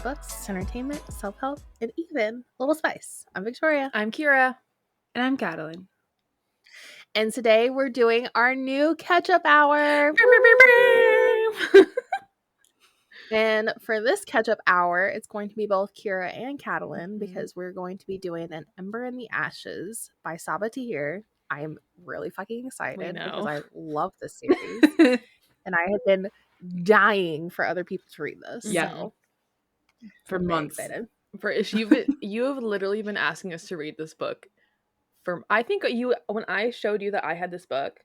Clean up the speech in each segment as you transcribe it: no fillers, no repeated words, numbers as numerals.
books, entertainment, self-help, and even a little spice. I'm Victoria. I'm Kiara. And I'm Katalyn. And today we're doing our new catch-up hour. And for this catch-up hour, it's going to be both Kiara and Katalyn because we're going to be doing an Ember in the Ashes by Sabaa Tahir. I am really fucking excited because I love this series. And I have been dying for other people to read this. Yeah. So For months. You have literally been asking us to read this book for, I think when I showed you that I had this book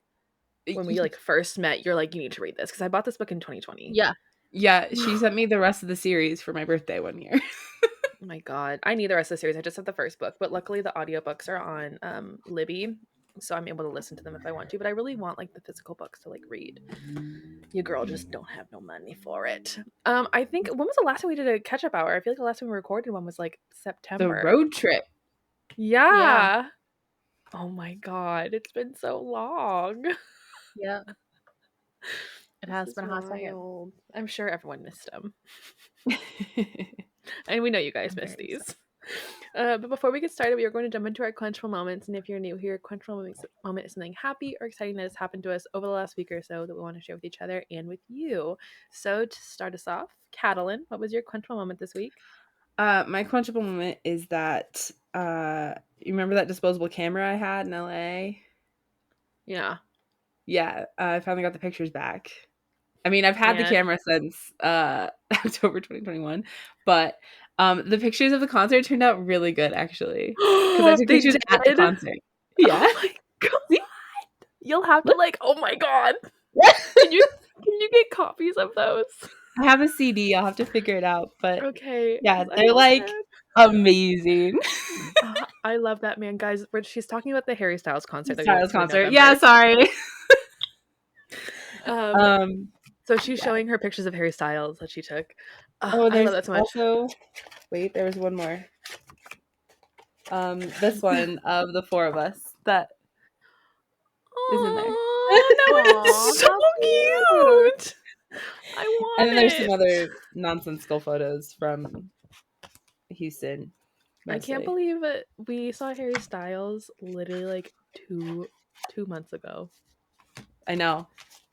when we first met, you're like, you need to read this because I bought this book in 2020. Yeah, she sent me the rest of the series for my birthday one year. Oh my god, I need the rest of the series. I just have the first book, but luckily the audiobooks are on Libby, so I'm able to listen to them if I want to, but I really want the physical books to read. Your girl just don't have no money for it. I think, when was the last time we did a catch-up hour? I feel like the last time we recorded one was September. The road trip. Yeah. Oh my god, it's been so long. Yeah. It has been a hot second. I'm sure everyone missed them. And we know you guys missed these. But before we get started, we are going to jump into our quenchful moments. And if you're new here, quenchful moment is something happy or exciting that has happened to us over the last week or so that we want to share with each other and with you. So to start us off, Katalyn, what was your quenchful moment this week? My quenchable moment is that you remember that disposable camera I had in LA? Yeah. Yeah, I finally got the pictures back. I mean, I've had the camera since October 2021, but the pictures of the concert turned out really good, actually. Because I took pictures at the concert. Yeah. Oh my god. You'll have to oh my god. Can you get copies of those? I have a CD. I'll have to figure it out, but okay. Yeah, they're amazing. I love that, man, guys. She's talking about the Harry Styles concert. Yeah, sorry. So she's showing her pictures of Harry Styles that she took. I love that so much. Also, wait, there was one more. This one of the four of us that is in there. Oh, no, it's so cute. I want it. And then there's some other nonsensical photos from Houston. Mostly. I can't believe it. We saw Harry Styles literally 2 months ago. I know.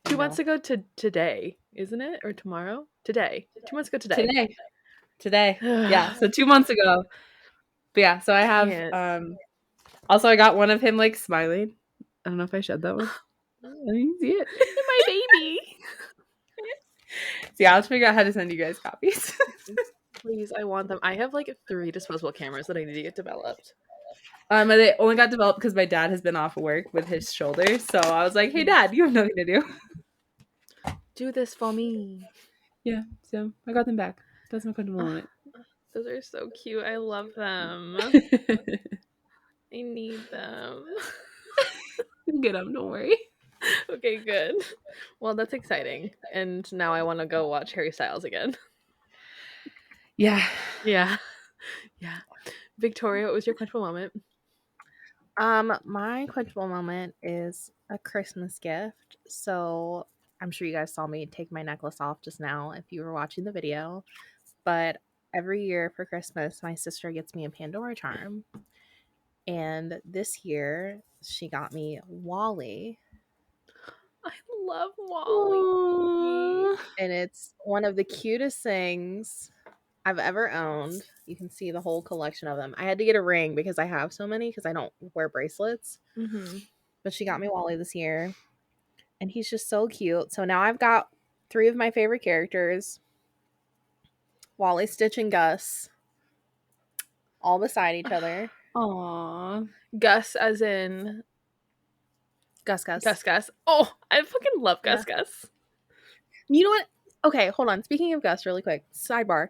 2 months ago to today, isn't it? Or tomorrow? Today. 2 months ago today. Today. Yeah, so 2 months ago. But yeah, so I have also I got one of him smiling. I don't know if I showed that one. I didn't see it. My baby. So yeah, I'll have to figure out how to send you guys copies. Please, I want them. I have 3 disposable cameras that I need to get developed. They only got developed because my dad has been off of work with his shoulder. So I was like, hey, Dad, you have nothing to do. Do this for me. Yeah, so I got them back. That's my quenchable moment. Those are so cute. I love them. I need them. Get them, don't worry. Okay, good. Well, that's exciting. And now I want to go watch Harry Styles again. Yeah. Victoria, what was your quenchable moment? My quenchable moment is a Christmas gift. So I'm sure you guys saw me take my necklace off just now if you were watching the video. But every year for Christmas, my sister gets me a Pandora charm. And this year, she got me Wally. I love Wally. Aww. And it's one of the cutest things I've ever owned. You can see the whole collection of them. I had to get a ring because I have so many because I don't wear bracelets. Mm-hmm. But she got me Wally this year. And he's just so cute. So now I've got 3 of my favorite characters. Wally, Stitch, and Gus. All beside each other. Aww. Gus as in... Gus. Oh, I fucking love Gus. You know what? Okay, hold on. Speaking of Gus, really quick. Sidebar.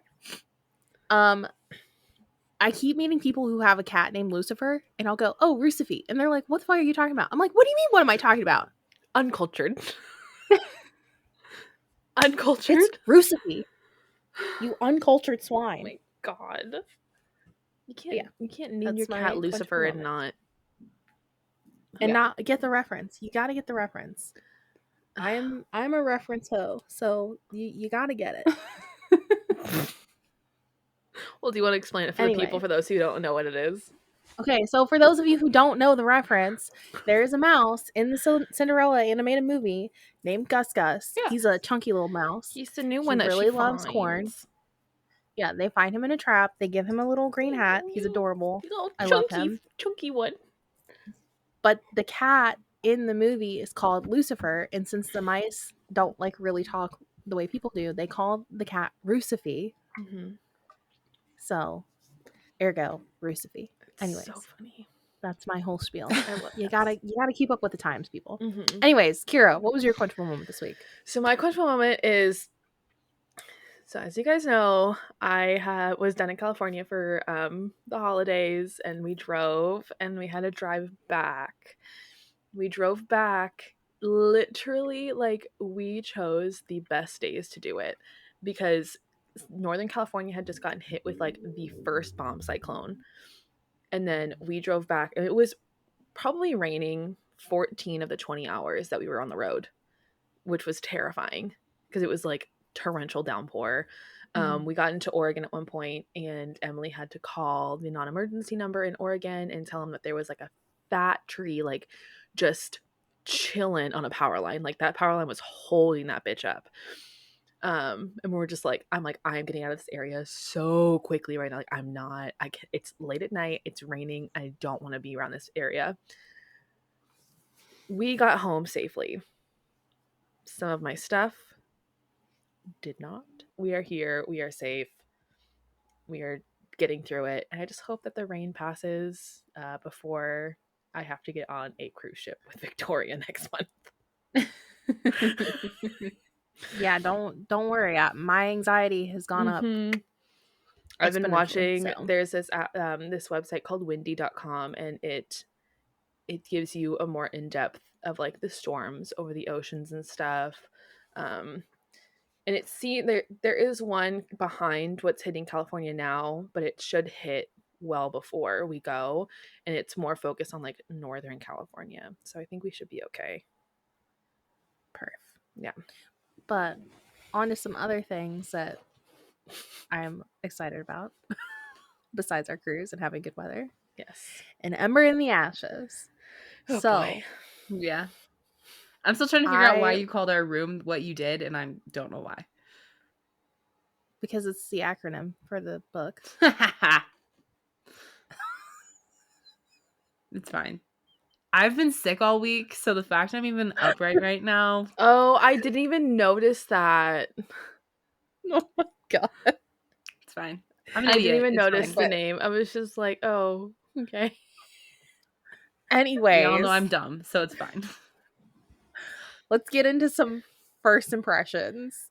I keep meeting people who have a cat named Lucifer, and I'll go, oh, Rucifer. And they're like, what the fuck are you talking about? I'm like, what do you mean, what am I talking about? Uncultured. Uncultured? It's Rucifer. You uncultured swine. Oh my god. You can't name your cat Lucifer and not... not get the reference. You gotta get the reference. I'm a reference hoe, so you gotta get it. Well, do you want to explain it for the Anyway. people, for those who don't know what it is? Okay, so for those of you who don't know the reference, there is a mouse in the Cinderella animated movie named Gus Gus. Yeah. He's a chunky little mouse. He's the new He one that really she loves finds. corn. Yeah, they find him in a trap. They give him a little green hat. He's adorable. Little I love him. chunky one. But the cat in the movie is called Lucifer, and since the mice don't like really talk the way people do, they call the cat Rucife. Mm-hmm. So, ergo Rucife. Anyways, so funny. That's my whole spiel. I love you gotta keep up with the times, people. Mm-hmm. Anyways, Kira, what was your quenchable moment this week? So my quenchable moment is, so as you guys know, I was down in California for the holidays, and we drove, and we had to drive back. We drove back literally, like, we chose the best days to do it, because Northern California had just gotten hit with like the first bomb cyclone, and then we drove back, and it was probably raining 14 of the 20 hours that we were on the road, which was terrifying because it was like torrential downpour. We got into Oregon at one point, and Emily had to call the non-emergency number in Oregon and tell them that there was like a fat tree like just chilling on a power line. Like that power line was holding that bitch up. And we're just like, I'm getting out of this area so quickly right now. Like it's late at night, it's raining, I don't want to be around this area. We got home safely. Some of my stuff did not. We are here, we are safe, we are getting through it, and I just hope that the rain passes before I have to get on a cruise ship with Victoria next month. Yeah, don't worry. My anxiety has gone up. I've been watching, so. There's this this website called windy.com, and it gives you a more in-depth of like the storms over the oceans and stuff. And there is one behind what's hitting California now, but it should hit well before we go, and it's more focused on like Northern California. So I think we should be okay. Perf. Yeah. But on to some other things that I'm excited about besides our cruise and having good weather. Yes. An Ember in the Ashes. Oh, so, boy. Yeah. I'm still trying to figure out why you called our room what you did, and I don't know why. Because it's the acronym for the book. It's fine. I've been sick all week, so the fact I'm even upright right now. Oh, I didn't even notice that. Oh my god. It's fine. I'm an I idiot. didn't even It's notice fine. the name. I was just like, oh, okay. Anyways. We all know I'm dumb, so it's fine. Let's get into some first impressions.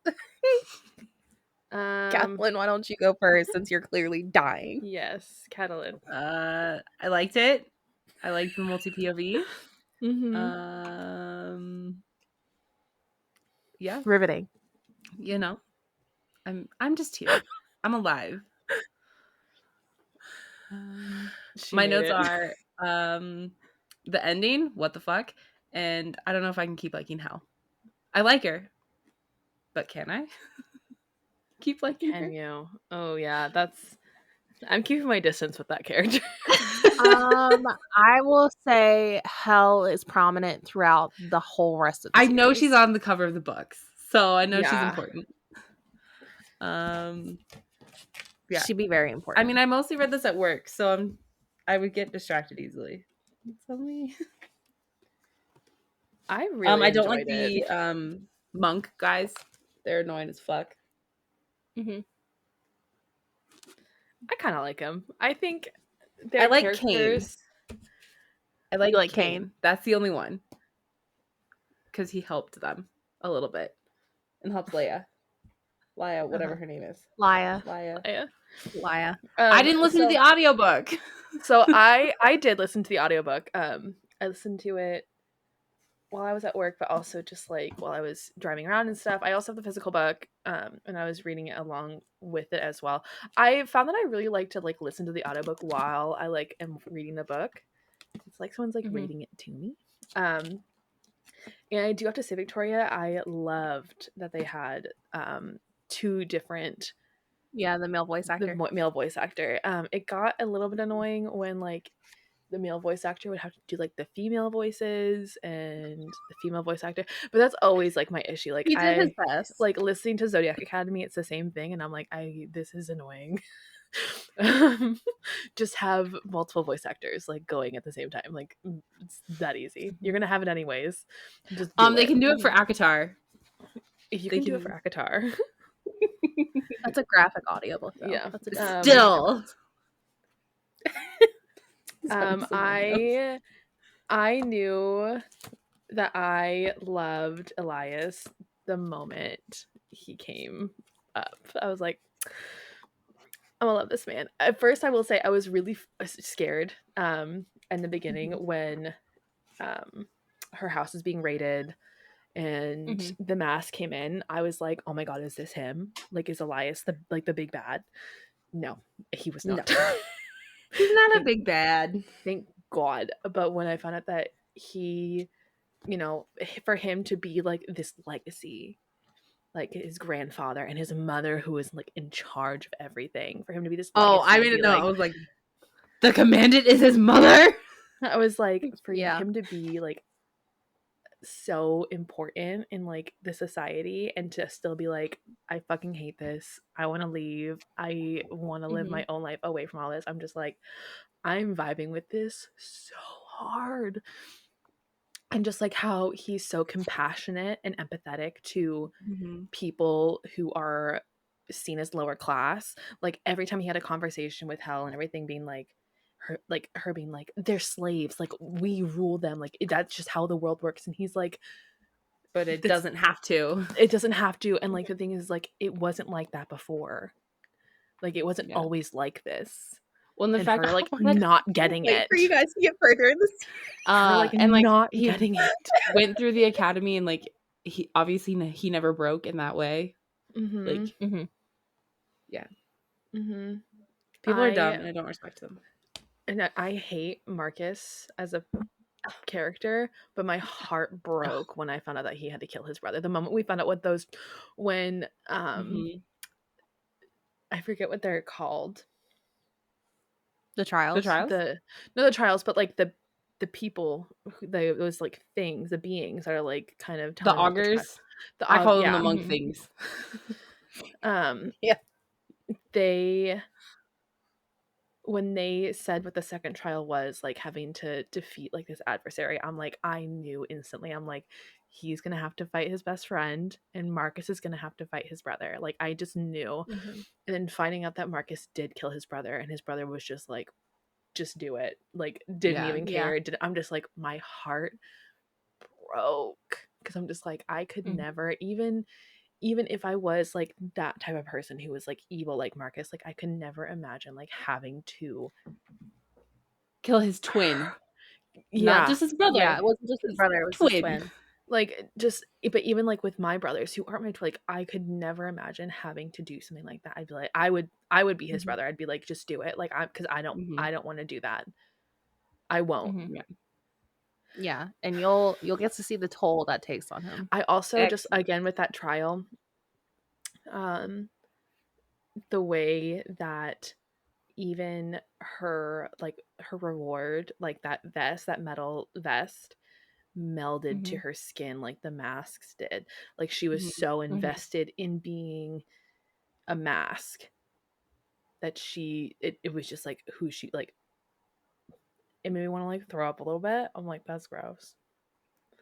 Katalyn, why don't you go first since you're clearly dying? Yes, Katalyn. I liked it. I liked the multi-POV. Mm-hmm. Yeah. Riveting. You know. I'm just here. I'm alive. My notes are the ending, what the fuck? And I don't know if I can keep liking Hel. I like her. But can I? Keep liking her? Can you? Oh yeah, I'm keeping my distance with that character. I will say Hel is prominent throughout the whole rest of the series. I know she's on the cover of the books, so I know she's Yeah. important. Yeah. She'd be very important. I mean, I mostly read this at work, so I would get distracted easily. It's only I really I don't like enjoyed the monk guys. They're annoying as fuck. Mm-hmm. I kind of like him. I think I like characters. Cain. I like Cain. That's the only one. Because he helped them a little bit. And helped Laia. Laia, whatever her name is. Laia. I didn't listen to the audiobook. So I did listen to the audiobook. I listened to it while I was at work, but also just like while I was driving around and stuff. I also have the physical book, and I was reading it along with it as well. I found that I really like to like listen to the audiobook while I like am reading the book. It's like someone's like reading it to me. And I do have to say, Victoria, I loved that they had 2 different Yeah, the male voice actor. Male voice actor. It got a little bit annoying when like the male voice actor would have to do like the female voices and the female voice actor, but that's always like my issue. Like He did his I best. like listening to Zodiac Academy, it's the same thing, and I'm like, this is annoying. Just have multiple voice actors like going at the same time. Like it's that easy. You're gonna have it anyways. Just do They it. can do it for Akatar. You They can do it for Akatar. That's a graphic audiobook, though. Yeah. That's a Still. I knew that I loved Elias the moment he came up. I was like, I'm gonna love this man. At first, I will say I was really scared in the beginning when her house was being raided and the mask came in. I was like, oh my god, is this him? Like, is Elias the big bad? No, he was not. No. He's not a big bad. Thank God. But when I found out that he, you know, for him to be like this legacy, like his grandfather and his mother who was like in charge of everything, for him to be this legacy. Oh, I didn't know. I was like, the commandant is his mother? I was like, for him to be like so important in like the society and to still be like, I fucking hate this. I want to leave. I want to live my own life away from all this. I'm just like, I'm vibing with this so hard. And just like how he's so compassionate and empathetic to people who are seen as lower class. Like every time he had a conversation with Hel and everything being like her being like, they're slaves, like we rule them, like that's just how the world works. And he's like, but it doesn't have to. It doesn't have to. And like the thing is, like, it wasn't like that before. Like it wasn't always like this. Well, the fact her, like not getting it for you guys to get further in this, like and like not getting it, went through the academy and like he obviously he never broke in that way. Like, yeah. People are dumb, and I don't respect them. And I hate Marcus as a character, but my heart broke when I found out that he had to kill his brother. The moment we found out what those, when I forget what they're called. The trials? The trials, but like the people, those like things, the beings that are like kind of the augurs. I call them the monk things. They, when they said what the second trial was, like having to defeat like this adversary, I'm like, I knew instantly. I'm like, he's gonna have to fight his best friend, and Marcus is gonna have to fight his brother. Like I just knew. And then finding out that Marcus did kill his brother, and his brother was just like, just do it, like didn't even care. I'm just like, my heart broke because I'm just like, I could never, even if I was like that type of person who was like evil like Marcus, like I could never imagine like having to kill his twin. Not just his brother. Yeah, it wasn't just his brother, it was his twin. Like just, but even like with my brothers who aren't my twin, like I could never imagine having to do something like that. I'd be like, I would be his brother. I'd be like, just do it. Like because I don't want to do that. I won't. Yeah, and you'll get to see the toll that takes on him. I also just, again with that trial, the way that even her reward, like that metal vest melded to her skin like the masks did. Like she was so invested in being a mask that it was just like who she, like it made me want to like throw up a little bit. I'm like, that's gross.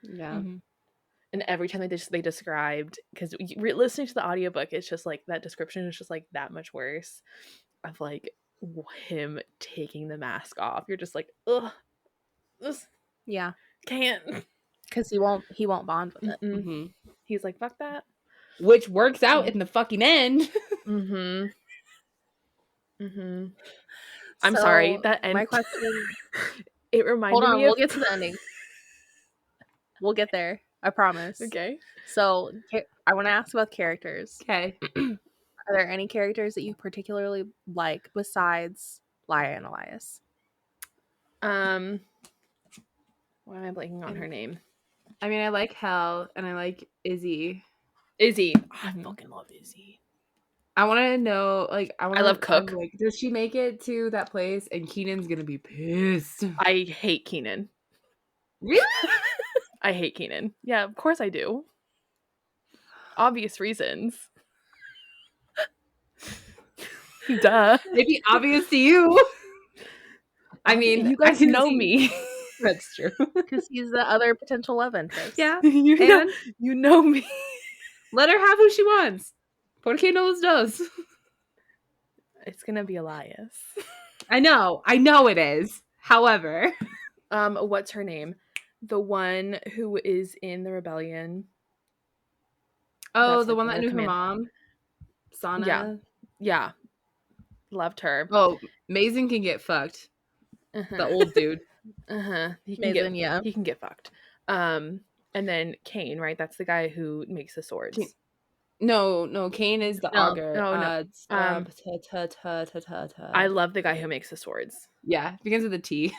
Yeah. And every time they described, because listening to the audiobook, it's just like that description is just like that much worse of like him taking the mask off. You're just like, ugh, this can't, because he won't bond with it. He's like, fuck that, which works out in the fucking end. I'm sorry, that end. My question. It reminded Hold on, me. We'll get to the ending. We'll get there. I promise. Okay. So I want to ask about characters. Okay. Are there any characters that you particularly like besides Laia and Elias? Why am I blanking on her name? I mean, I like Hel and I like Izzy. I fucking love Izzy. I want to know, like, I love Cook. like, does she make it to that place? And Keenan's gonna be pissed. I hate Keenan. Really? I hate Keenan. Yeah, of course I do. Obvious reasons. Duh. Maybe obvious to you. I mean, you I guys can know see. me. That's true. Because he's the other potential love interest. Yeah. you know me. Let her have who she wants. Porque no los dos. It's gonna be Elias. I know it is. However, What's her name? The one who is in the rebellion. oh, That's, the like, one that knew her command. mom, Sana. Yeah. Loved her. Oh, Mason can get fucked. The old dude. He can Mason, yeah. He can get fucked. And then Kane, right? That's the guy who makes the swords. No, Kane is the augur. No. I love the guy who makes the swords. Yeah, begins with a T.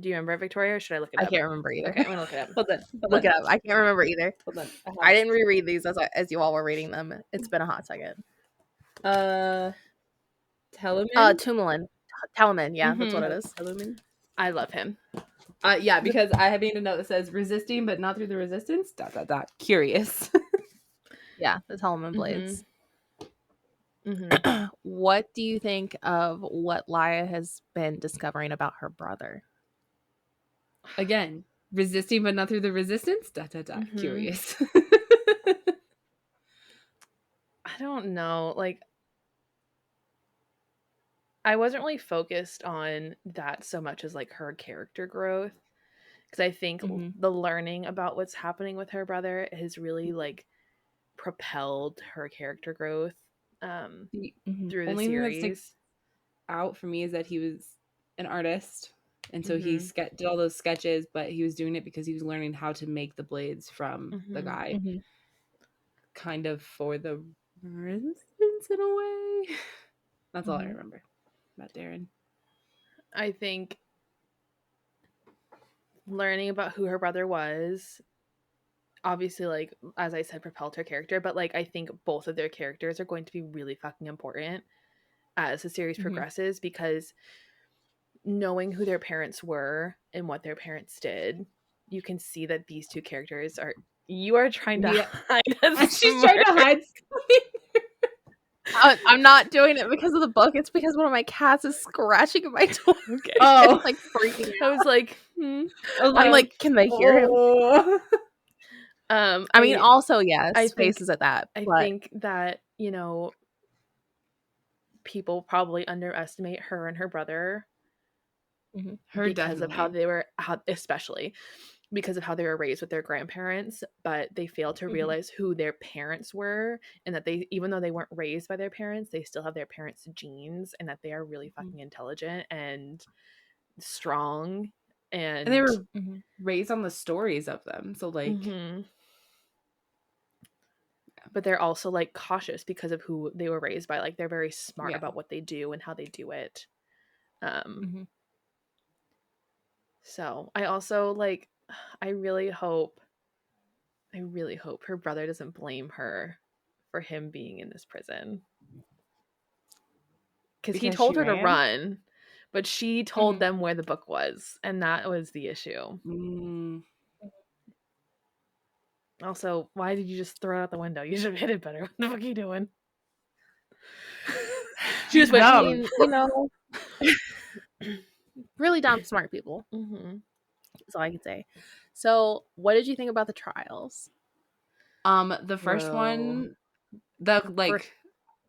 Do you remember it, Victoria, or should I look it I up? can't remember either. Okay, I'm gonna look it up. Hold on. Look it up. I can't remember either. Hold on. I didn't reread these as you all were reading them. It's been a hot second. Telemann? Telemann, yeah, that's what it is. Telemann? I love him. Yeah, because I have made a note that says resisting but not through the resistance. ... Curious. Yeah, the Telemann blades. Mm-hmm. What do you think of what Laia has been discovering about her brother? Again, resisting but not through the resistance. ... Curious. I don't know. Like, I wasn't really focused on that so much as, like, her character growth. Because I think the learning about what's happening with her brother has really, like, propelled her character growth through the Only thing that series. sticks out for me is that he was an artist, and so he did all those sketches, but he was doing it because he was learning how to make the blades from the guy, kind of for the resistance in a way. That's all I remember about Darren. I think learning about who her brother was, obviously, like, as I said, propelled her character, but, like, I think both of their characters are going to be really fucking important as the series progresses, because knowing who their parents were and what their parents did, you can see that these two characters are trying to hide us. She's trying to hide I'm not doing it because of the book. It's because one of my cats is scratching at my door. Okay. Oh, it's like freaking out. I was like, I'm like, can they hear him? I mean, also, yes, faces at that. I think that, people probably underestimate her and her brother because of how they were, especially because of how they were raised with their grandparents, but they failed to realize who their parents were, and that they, even though they weren't raised by their parents, they still have their parents' genes, and that they are really fucking intelligent and strong, and they were raised on the stories of them, so like but they're also, like, cautious because of who they were raised by. Like, they're very smart about what they do and how they do it. So I also, like, I really hope her brother doesn't blame her for him being in this prison, because he told her to run, but she told them where the book was, and that was the issue. Also, why did you just throw it out the window? You should have hit it better. What the fuck are you doing? She just went, really dumb, smart people. That's all I can say. So, what did you think about the trials? The first one,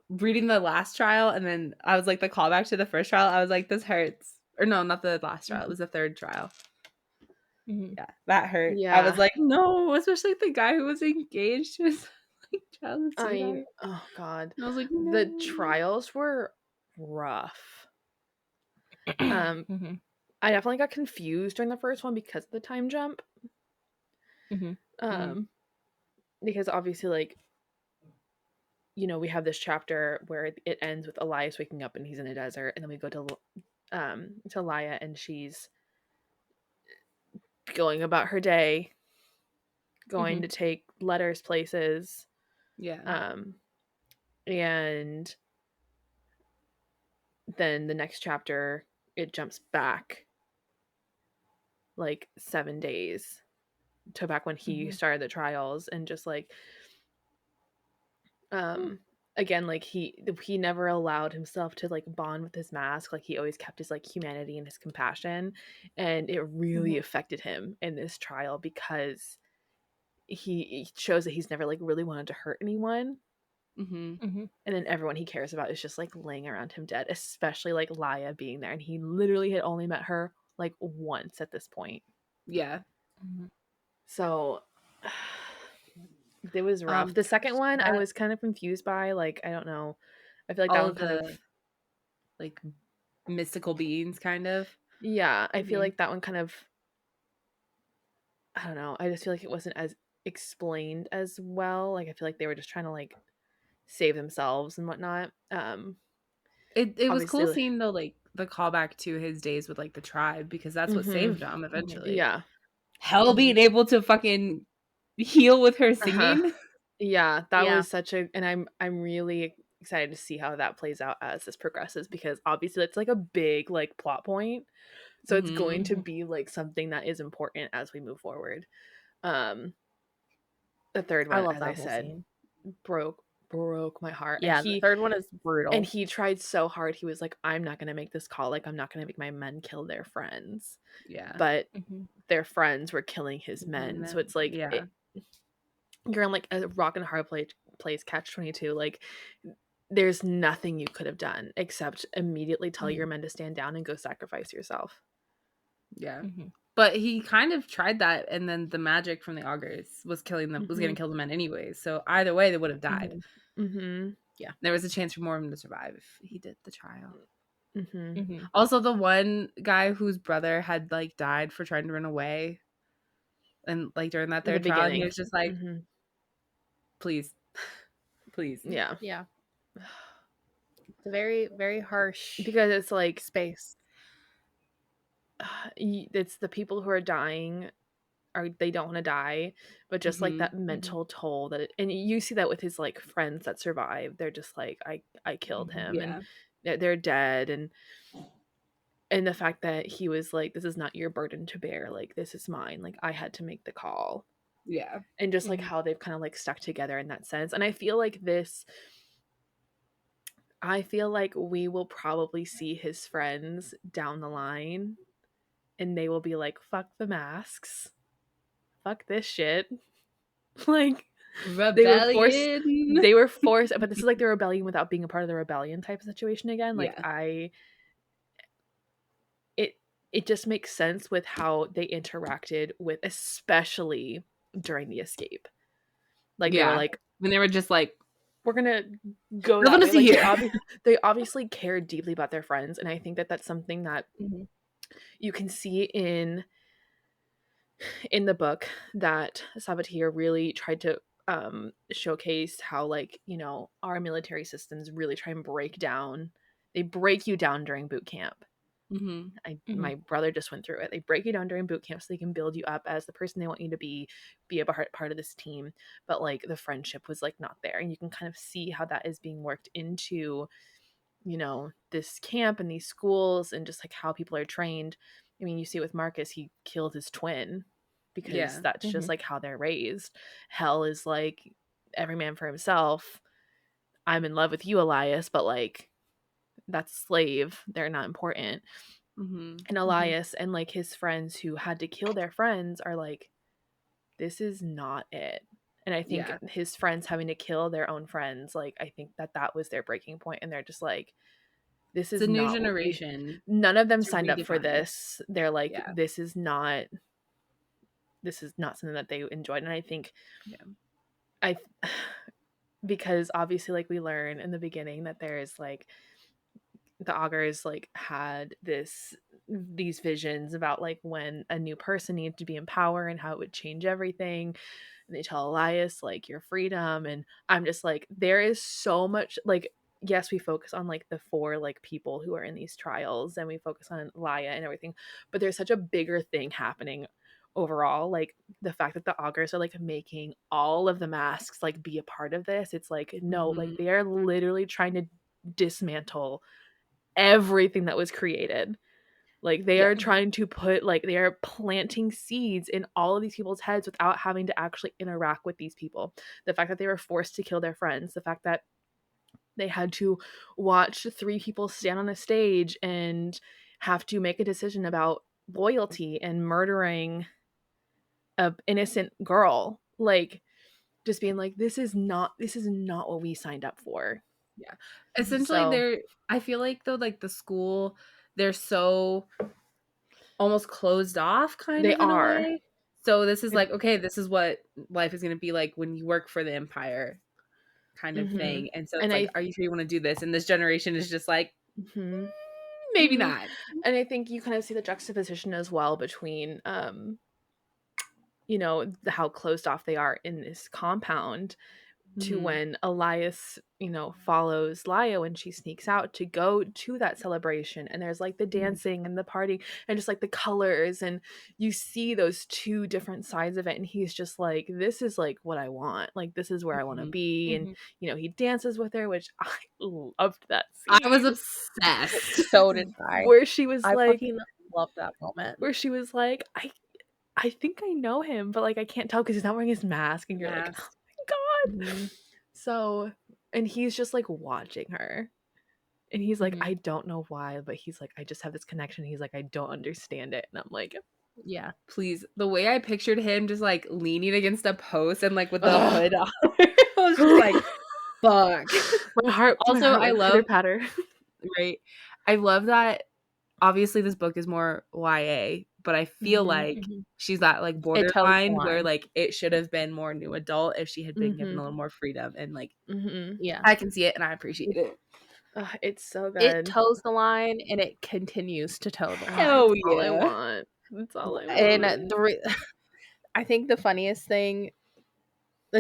reading the last trial, and then I was like, the callback to the first trial, I was like, this hurts. Or no, not the last trial. It was the third trial. Yeah, that hurt. Yeah. I was like, no, especially the guy who was engaged to his childhood sweetheart. Oh god. I was like, no. The trials were rough. I definitely got confused during the first one because of the time jump. Because obviously, like, we have this chapter where it ends with Elias waking up and he's in a desert, and then we go to Laia, and she's going about her day, going to take letters places. And then the next chapter, it jumps back like 7 days to back when he started the trials, and just like again, like he never allowed himself to like bond with his mask. Like he always kept his like humanity and his compassion, and it really affected him in this trial because he shows that he's never like really wanted to hurt anyone. And then everyone he cares about is just like laying around him dead, especially like Laia being there, and he literally had only met her like once at this point. Yeah. So it was rough. The second one I was kind of confused by, like, I don't know, I feel like that all one of kind the of like mystical beings, kind of. yeah, I feel like that one kind of, I don't know, I just feel like it wasn't as explained as well. Like I feel like they were just trying to like save themselves and whatnot. It was cool Obviously, seeing though, like the callback to his days with like the tribe, because that's what saved him eventually. yeah. Hell, being able to fucking heal with her singing. Yeah, that was such a, and I'm really excited to see how that plays out as this progresses, because obviously it's like a big like plot point. So it's going to be like something that is important as we move forward. The third I one, love as I that whole said, scene. broke my heart. Yeah, the third one is brutal. And he tried so hard. He was like, I'm not gonna make this call. Like, I'm not gonna make my men kill their friends. Yeah. But their friends were killing his men. So it's like, yeah. You're in like a rock and a hard place, catch-22. Like, there's nothing you could have done except immediately tell your men to stand down and go sacrifice yourself. Yeah. But he kind of tried that, and then the magic from the augurs was killing them, was going to kill the men anyways. So either way, they would have died. Yeah. There was a chance for more of them to survive if he did the trial. Also, the one guy whose brother had like died for trying to run away, and like during that third trial, and he was just like, please. Yeah. It's a very, very harsh, because it's like space. It's the people who are dying, or they don't want to die, but just like that mental toll that and you see that with his like friends that survive. They're just like, I killed him, and they're dead, and the fact that he was like, this is not your burden to bear, like this is mine, like I had to make the call. And just like how they've kind of like stuck together in that sense. And I feel like we will probably see his friends down the line, and they will be like, fuck the masks, fuck this shit. Like, rebellion. They were forced, but this is like the rebellion without being a part of the rebellion type of situation again. Like, it just makes sense with how they interacted with, especially during the escape. Like, they were like, when they were just like, we're gonna go that way. Like, they obviously cared deeply about their friends, and I think that that's something that you can see in the book, that Sabaa Tahir really tried to showcase how, like, you know, our military systems really try and they break you down during boot camp. My brother just went through it. They break you down during boot camp so they can build you up as the person they want you to be a part of this team. But like, the friendship was like not there, and you can kind of see how that is being worked into, you know, this camp and these schools, and just like how people are trained. I mean, you see it with Marcus, he killed his twin because that's just like how they're raised. Hell is like, every man for himself. I'm in love with you, Elias, but like, that's slave. They're not important. And Elias and like his friends who had to kill their friends are like, this is not it. And I think his friends having to kill their own friends, like, I think that was their breaking point, and they're just like, this is a new not generation. None of them signed up for this. They're like, this is not something that they enjoyed. And I think because obviously, like, we learn in the beginning that there's like, the augurs like had these visions about like when a new person needed to be in power and how it would change everything. And they tell Elias like, your freedom. And I'm just like, there is so much, like, yes, we focus on like the 4 like people who are in these trials, and we focus on Laia and everything, but there's such a bigger thing happening overall. Like the fact that the augurs are like making all of the masks like be a part of this, it's like no, like they are literally trying to dismantle everything that was created. Like they are trying to put, like they are planting seeds in all of these people's heads without having to actually interact with these people. The fact that they were forced to kill their friends, the fact that they had to watch 3 people stand on a stage and have to make a decision about loyalty and murdering a innocent girl. Like just being like, this is not what we signed up for. Yeah. Essentially, I feel like though, like the school, they're so almost closed off kind They of in a are. way. So this is like, okay, this is what life is going to be like when you work for the empire kind of thing. And so it's like, are you sure you want to do this? And this generation is just like, maybe not. And I think you kind of see the juxtaposition as well between, you know, how closed off they are in this compound to when Elias, you know, follows Laia when she sneaks out to go to that celebration, and there's like the dancing and the party and just like the colors, and you see those 2 different sides of it, and he's just like, this is like what I want, like this is where I want to be. And you know, he dances with her, which I loved that scene. I was obsessed. So did I. Where she was I like, fucking loved that moment. where she was like, I think I know him, but like I can't tell because he's not wearing his mask, and you're like, oh my god. So, and he's just like watching her, and he's like, I don't know why, but he's like, I just have this connection. He's like, I don't understand it. And I'm like, yeah, please. The way I pictured him just like leaning against a post and like with the hood on, I was just like, fuck. My heart. Also, I love patter. Right. I love that. Obviously, this book is more YA, but I feel like she's that like borderline where like it should have been more new adult if she had been given a little more freedom, and like yeah, I can see it and I appreciate it. It's so good. It toes the line and it continues to toe the line. Oh yeah, all I want. That's all I want. And I think the funniest thing,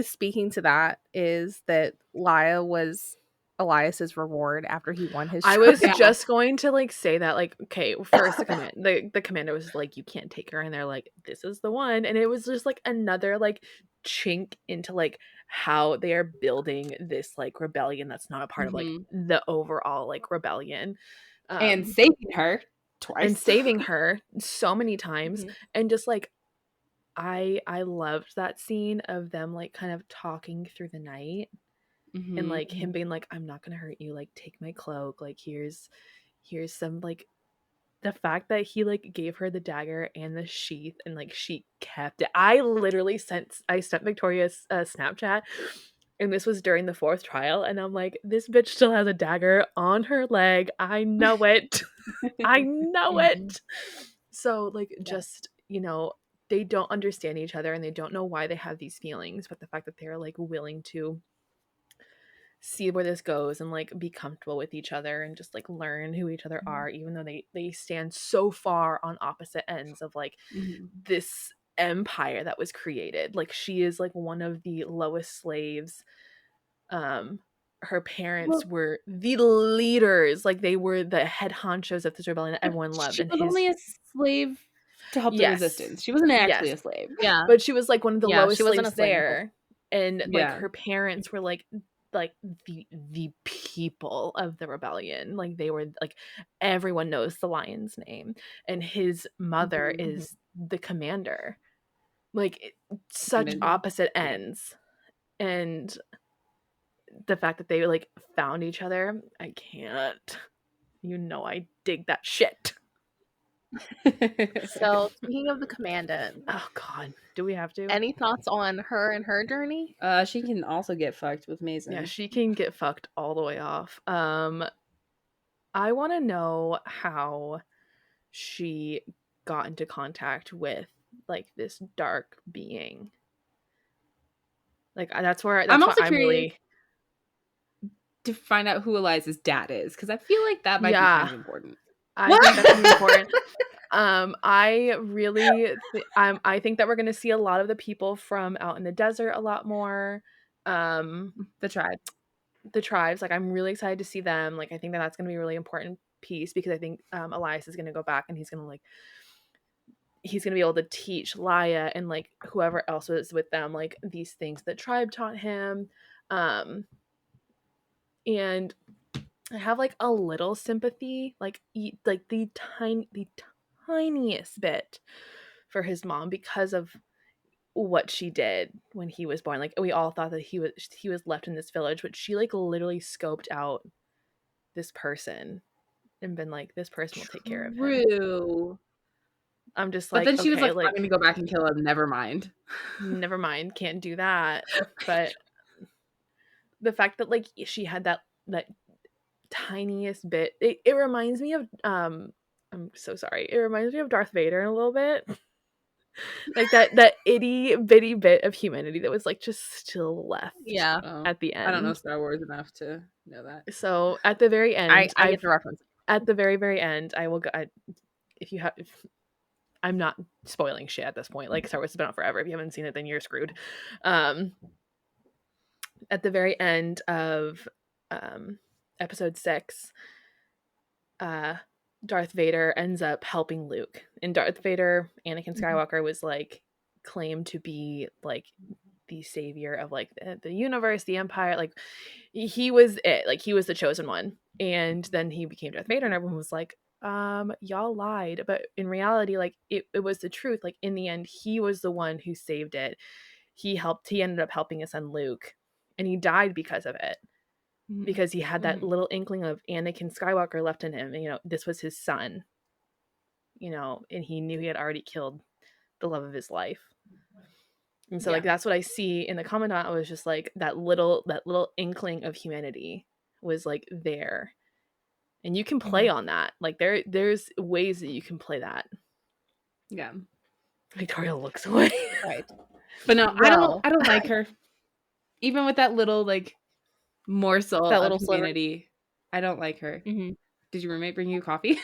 speaking to that, is that Laia was Elias's reward after he won his. I was just going to like say that, like, okay, first the commander was like, you can't take her, and they're like, this is the one, and it was just like another like chink into like how they are building this like rebellion that's not a part of like the overall like rebellion, and saving her twice, and saving her so many times, and just like I loved that scene of them like kind of talking through the night. And like him being like, I'm not gonna hurt you, like take my cloak, like here's some, like the fact that he like gave her the dagger and the sheath and like she kept it. I literally sent Victoria's Snapchat, and this was during the 4th trial, and I'm like, this bitch still has a dagger on her leg. I know it. I know it. So like just, you know, they don't understand each other and they don't know why they have these feelings, but the fact that they're like willing to see where this goes and like be comfortable with each other and just like learn who each other are, even though they stand so far on opposite ends of like this empire that was created. Like she is like one of the lowest slaves. Her parents were the leaders, like they were the head honchos of this rebellion that everyone loved. She was only a slave to help the resistance. She wasn't actually a slave. Yeah, but she was like one of the lowest she wasn't slaves there, and like her parents were like the people of the rebellion. Like they were like, everyone knows the lion's name, and his mother is the commander. Like such opposite ends, and the fact that they like found each other, I can't. You know, I dig that shit. So speaking of the commandant, oh god, do we have to? Any thoughts on her and her journey? She can also get fucked with Mason. Yeah, she can get fucked all the way off. I want to know how she got into contact with like this dark being. Like that's where I'm also curious really to find out who Eliza's dad is, because I feel like that might be kind of important. I think that's gonna be important. I really I think that we're gonna see a lot of the people from out in the desert a lot more. The tribes, like I'm really excited to see them. Like I think that that's gonna be a really important piece, because I think Elias is gonna go back and he's gonna like he's gonna be able to teach Laia and like whoever else was with them like these things the tribe taught him. And I have like a little sympathy, like the tiniest bit for his mom because of what she did when he was born. Like we all thought that he was left in this village, but she like literally scoped out this person and been like, this person will take care of him. True. I'm just But like, then she was okay, like, I'm gonna go back and kill him. Never mind. Never mind, can't do that. But the fact that like she had that tiniest bit, it reminds me of I'm so sorry. It reminds me of Darth Vader a little bit. Like that itty bitty bit of humanity that was like just still left at the end. I don't know Star Wars enough to know that. So at the very end, I get the reference. At the very, very end, I will go. I'm not spoiling shit at this point. Like Star Wars has been out forever. If you haven't seen it, then you're screwed. At the very end of episode 6, Darth Vader ends up helping Luke. And Darth Vader, Anakin Skywalker, was like claimed to be like the savior of like the universe, the Empire. Like he was it. Like he was the chosen one. And then he became Darth Vader, and everyone was like, y'all lied. But in reality, like it was the truth. Like in the end, he was the one who saved it. He ended up helping his son Luke, and he died because of it. Because he had that little inkling of Anakin Skywalker left in him. And, you know, this was his son, you know, and he knew he had already killed the love of his life. And so like that's what I see in the Commandant. I was just like that little inkling of humanity was like there. And you can play on that. Like there's ways that you can play that. Yeah. Victoria looks away. Right. But no, I don't like her. Even with that little like morsel That of little humanity, I don't like her. Mm-hmm. Did your roommate bring you coffee?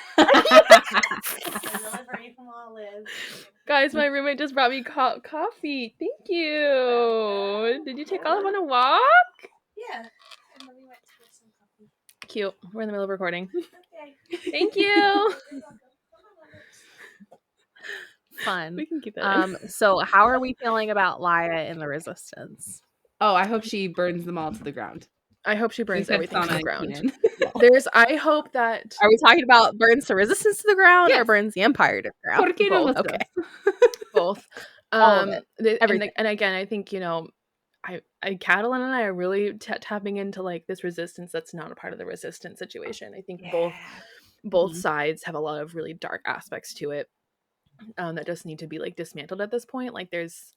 Guys, my roommate just brought me coffee. Thank you. Did you take Olive on a walk? Yeah. And then we went to get some coffee. Cute. We're in the middle of recording. Okay. Thank you. Fun. We can keep that. So how are we feeling about Laia and the Resistance? Oh, I hope she burns them all to the ground. I hope she burns everything to the ground. I hope that. Are we talking about burns the Resistance to the ground or burns the Empire to the ground? Both. Okay. Both. All of it. Everything. And again, I think, you know, Katalyn and I are really tapping into like this resistance that's not a part of the resistance situation. I think both sides have a lot of really dark aspects to it that just need to be like dismantled at this point. Like there's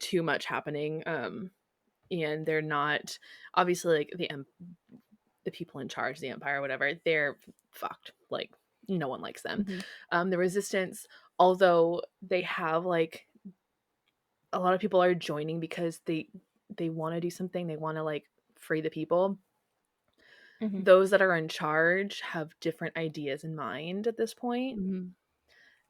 too much happening, and they're not obviously like the people in charge, the Empire, whatever. They're fucked. Like no one likes them. The resistance, although they have like a lot of people are joining because they want to do something. They want to like free the people. Those that are in charge have different ideas in mind at this point.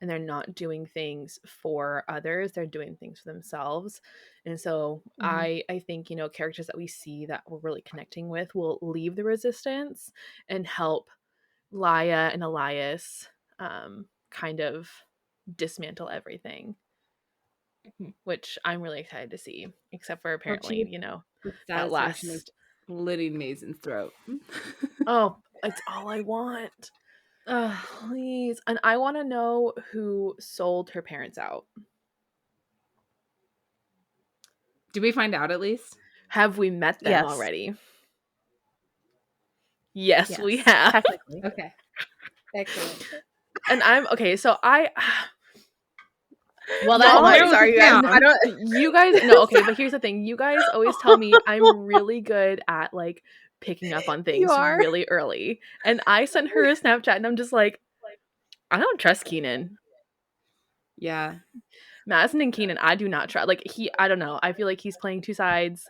And they're not doing things for others. They're doing things for themselves. And so I think, you know, characters that we see that we're really connecting with will leave the resistance and help Laia and Elias kind of dismantle everything. Which I'm really excited to see, except for apparently, you know, that last slitting Mason's throat. Oh, it's all I want. Please. And I want to know who sold her parents out. Do we find out at least? Have we met them already? Yes, we have. Technically. Okay. Excellent. And well, that sorry, you guys. You guys no, okay, but here's the thing. You guys always tell me I'm really good at like picking up on things really early. And I sent her a Snapchat and I'm just like, I don't trust Keenan. Yeah. Madison and Keenan, I do not trust. Like I don't know. I feel like he's playing two sides.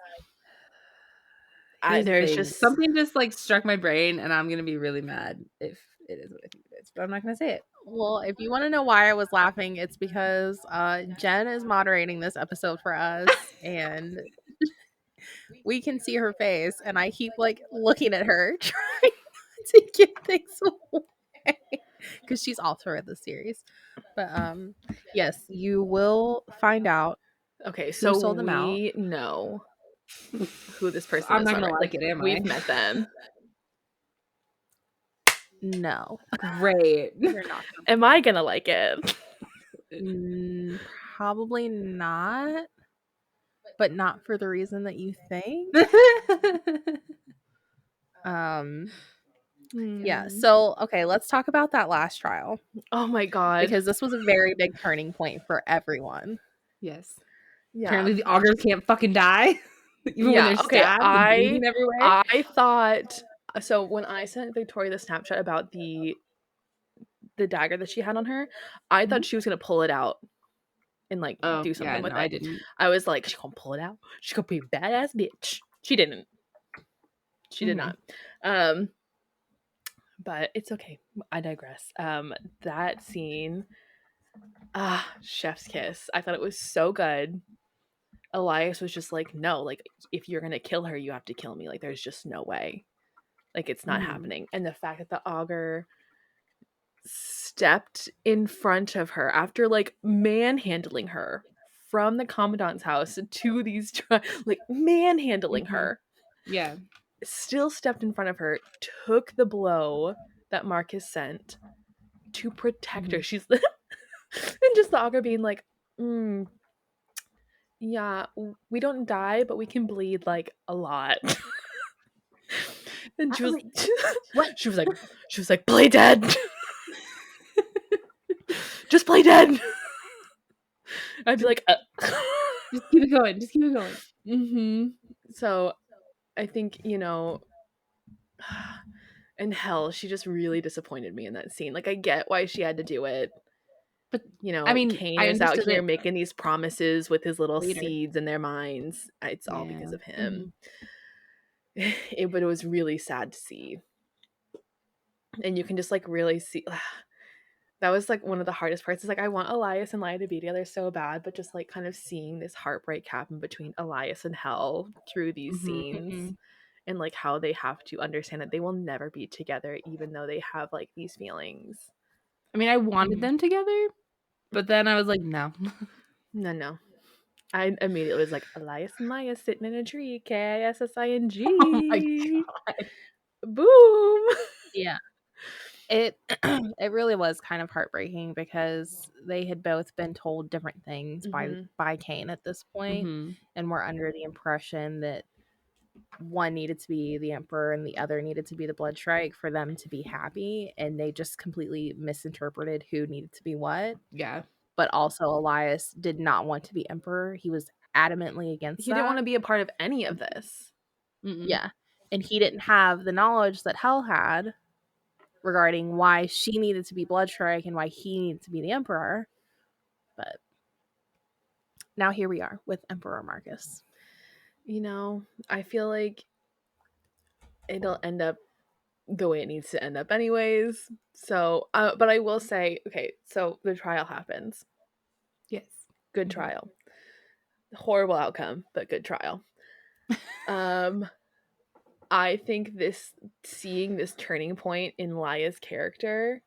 There's just something just like struck my brain, and I'm gonna be really mad if it is what I think it is, but I'm not gonna say it. Well, if you want to know why I was laughing, it's because Jen is moderating this episode for us, and we can see her face, and I keep like looking at her trying to get things away because she's also in the series. But yes, you will find out Okay, who so sold them out. we know who this person I'm is not gonna already. like it, am we've I? met them. No, Great. you're not. Am I gonna like it? Probably not, but not for the reason that you think. Yeah. So, okay, let's talk about that last trial Oh my god. because this was a very big turning point for everyone. Yes. Yeah. Apparently the augurs can't fucking die. Even when they're Okay, stabbed and bleeding everywhere. I thought so when I sent Victoria the Snapchat about the dagger that she had on her, I thought she was gonna pull it out and like Oh, do something yeah, with no, it. I didn't. I was like, she's gonna pull it out. She's gonna be a badass bitch. She didn't. She did not. But it's okay. I digress. That scene, chef's kiss. I thought it was so good. Elias was just like, no, like if you're gonna kill her, you have to kill me. Like there's just no way. Like it's not happening. And the fact that the augur stepped in front of her after like manhandling her from the commandant's house to these like manhandling her. Yeah. Still stepped in front of her, took the blow that Marcus sent to protect her. She's and just the augur being like, yeah, we don't die, but we can bleed like a lot. And she was What? She was like, play dead. Just play dead. I'd be like, Just keep it going. Just keep it going. So I think, and hell, she just really disappointed me in that scene. Like I get why she had to do it. But I mean, Cain is out here making these promises with his little seeds in their minds. It's all because of him. But it was really sad to see. And you can just like really see that was like one of the hardest parts. Is like I want Elias and Laia to be together so bad, but just like kind of seeing this heartbreak happen between Elias and Hel through these scenes and like how they have to understand that they will never be together even though they have like these feelings. I mean, I wanted them together, but then I was like, no. No. I immediately was like, Elias and Laia sitting in a tree, K-I-S-S-I-N-G. Oh my god. Boom. Yeah. It really was kind of heartbreaking because they had both been told different things by Cain at this point, and were under the impression that one needed to be the emperor and the other needed to be the blood strike for them to be happy, and they just completely misinterpreted who needed to be what. Yeah. But also Elias did not want to be emperor. He was adamantly against He didn't want to be a part of any of this. Yeah. And he didn't have the knowledge that Hel had regarding why she needed to be Bloodstrike and why he needed to be the emperor. But now here we are with Emperor Marcus. I feel like it'll end up the way it needs to end up anyways. So, but I will say, okay, so the trial happens. Yes. Good trial. Horrible outcome, but good trial. I think seeing this turning point in Laia's character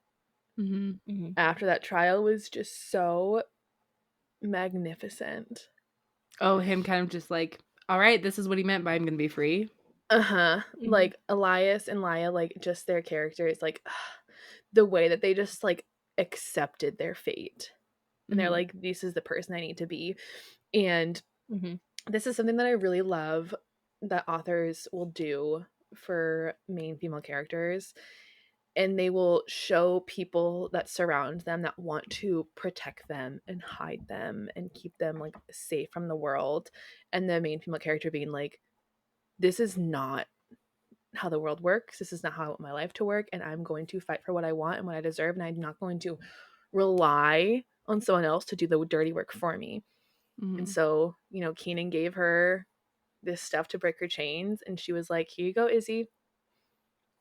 after that trial was just so magnificent. Oh, him kind of just like, all right, this is what he meant by I'm gonna be free. Like Elias and Laia, like just their characters, like the way that they just like accepted their fate, and they're like, this is the person I need to be. And this is something that I really love that authors will do for main female characters, and they will show people that surround them that want to protect them and hide them and keep them like safe from the world, and the main female character being like, this is not how the world works. This is not how I want my life to work, and I'm going to fight for what I want and what I deserve, and I'm not going to rely on someone else to do the dirty work for me. And so, Keenan gave her this stuff to break her chains, and she was like, here you go, Izzy.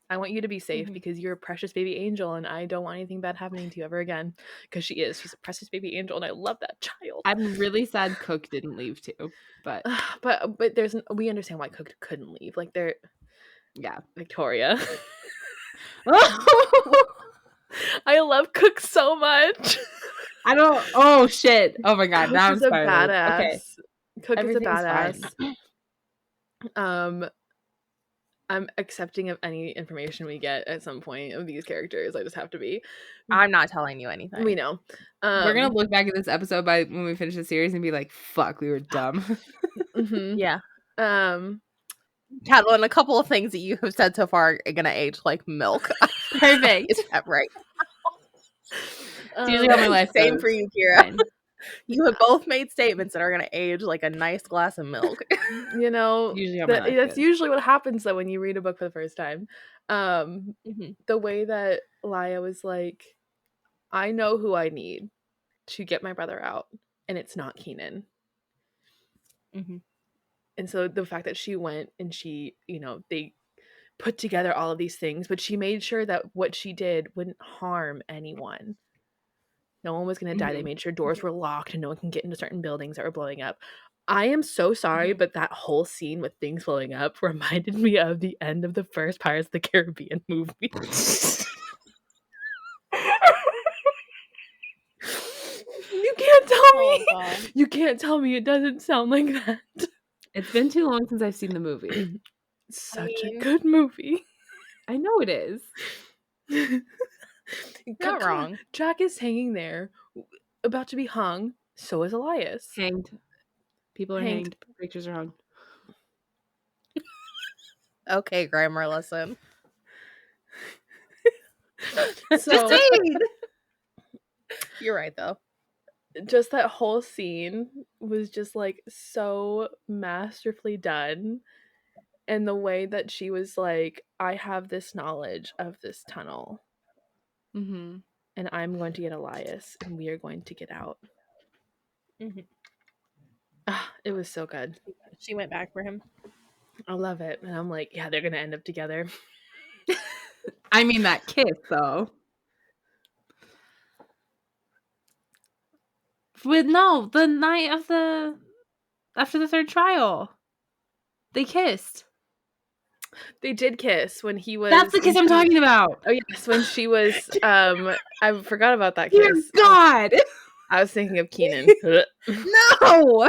I want you to be safe because you're a precious baby angel, and I don't want anything bad happening to you ever again. Because she's a precious baby angel, and I love that child. I'm really sad Cook didn't leave too, but we understand why Cook couldn't leave. Like yeah, Victoria. I love Cook so much. I don't. Oh shit! Oh my god! Coach Now I'm is a spiraling. Okay, badass. Cook is a everything's badass. fine. I'm accepting of any information we get at some point of these characters. I just have to be. I'm not telling you anything. We know. We're gonna look back at this episode by when we finish the series and be like, "Fuck, we were dumb." Mhm. Yeah. Um, Katalyn, a couple of things that you have said so far are gonna age like milk. Perfect. Is that right? It's usually how my life Same goes. for you, Kiara. Fine. You have both made statements that are gonna age like a nice glass of milk. you know, Usually how my life that's goes. usually what happens though when you read a book for the first time. Mhm. The way that Laia was like, I know who I need to get my brother out, and it's not Keenan. Mhm. And so the fact that she went and she, they put together all of these things, but she made sure that what she did wouldn't harm anyone. No one was going to die. They Mhm. made sure doors were locked and no one can get into certain buildings that were blowing up. I am so sorry, but that whole scene with things blowing up reminded me of the end of the first Pirates of the Caribbean movie. You can't tell me. God. You can't tell me it doesn't sound like that. It's been too long since I've seen the movie. Such a good movie. I know it is. Not wrong. Jack is hanging there, about to be hung. So is Elias. Hanged. People are Hanged. hanged. Pictures are hung. Okay, grammar lesson. So You're right though. just that whole scene was just like so masterfully done. And the way that she was like, I have this knowledge of this tunnel. Mm-hmm. And I'm going to get Elias and we are going to get out. Mhm. It was so good. She went back for him. I love it. And I'm like, yeah, they're going to end up together. I mean that kiss though. With the night of after the third trial. They kissed. They did kiss when he was. That's the kiss I'm talking about. Oh yes, when she was. I forgot about that Dear kiss. God. I was thinking of Keenan. No.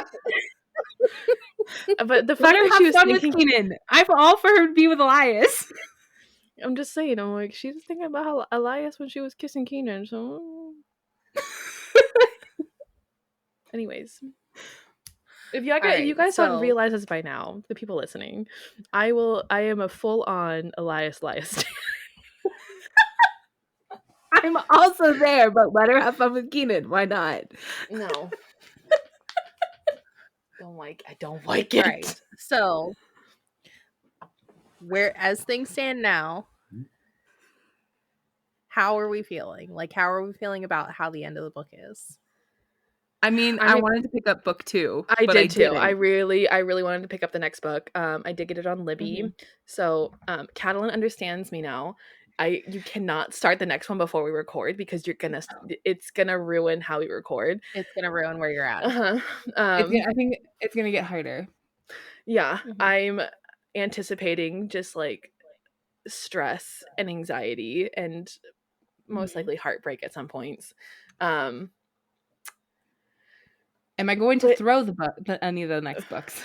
But the Let fact her that she have was fun thinking, with Keenan. I'm all for her to be with Elias. I'm just saying, I'm like, she was thinking about how Elias when she was kissing Keenan. So, anyways, if you guys don't realize this by now, the people listening, I am a full on Elias stan. I'm also there, but let her have fun with Keenan. Why not? No. I don't like it. Right. So, as things stand now, how are we feeling? Like, how are we feeling about how the end of the book is? I mean, I wanted to pick up book 2. I but did I too. didn't. I really wanted to pick up the next book. I did get it on Libby. So Katalyn understands me now. You cannot start the next one before we record because it's gonna ruin how we record. It's gonna ruin where you're at. I think it's gonna get harder. Yeah, I'm anticipating just like stress and anxiety and most likely heartbreak at some points. Am I going to throw any of the next books?